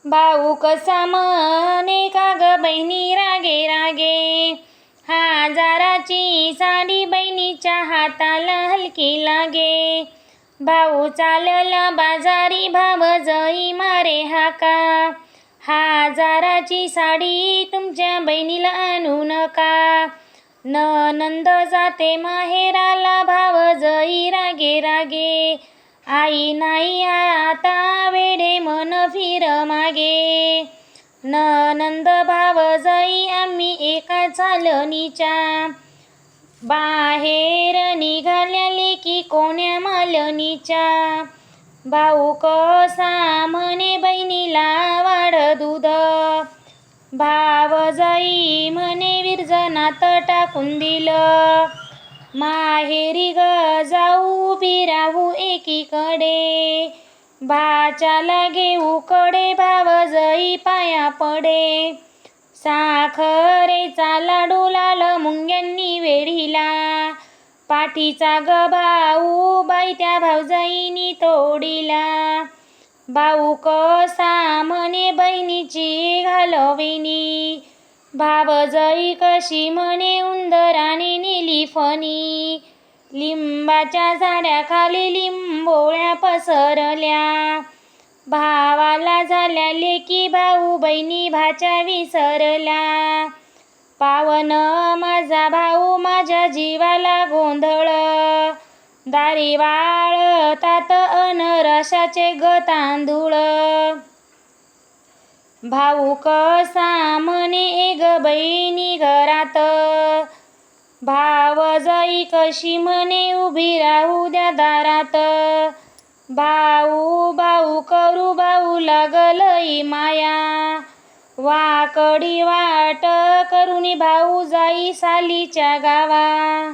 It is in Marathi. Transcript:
भाऊ कसा म्हणे का ग बहिणी रागे रागे, हजाराची साडी बहिणीच्या हाताला हलकी लागे. भाऊ चालला बाजारी भावजई मारे हाका, हजाराची साडी तुमच्या बहिणीला आणू नका. नणंद जाते माहेराला भावजई रागे रागे, आई नाही आता वेडे मन फिर मागे. नणंद भावजई आम्ही एका चालणीच्या, बाहेर निघाल्या लेकी कोण्या मालनीच्या. भाऊ कसा म्हणे बहिणीला वाढ दूध, भावजई म्हणे विरजनात टाकून दिलं. माहेरी ग जाऊ उभी राहू एकीकडे, भाच्याला घेऊ कडे भावजई पाया पडे. साखरेचा लाडू लाल मुंग्यांनी वेढीला, पाठीचा ग भाऊ बाई त्या भावजईनी तोडीला. भाऊ कसा म्हणे बहिणीची घालविणी, भावजई कशी म्हणे उंदराने नेली फणी. लिंबाच्या झाडाखाली लिंबोळ्या पसरल्या, भावाला झाल्या लेकी भाऊ बहिणी भाच्या विसरल्या. पावन माझा भाऊ माझ्या जीवाला गोंधळ, दारी वाळतात अनरसाचे ग तांदूळ. भाऊ कसा म्हणे ए ग बहिणी घरात, भावजई कशी म्हणे उभी राहू द्या दारात. भाऊ भाऊ करू भाऊ लागलई माया, वाकडी वाट करुनी भाऊ जाई सालीच्या गावा.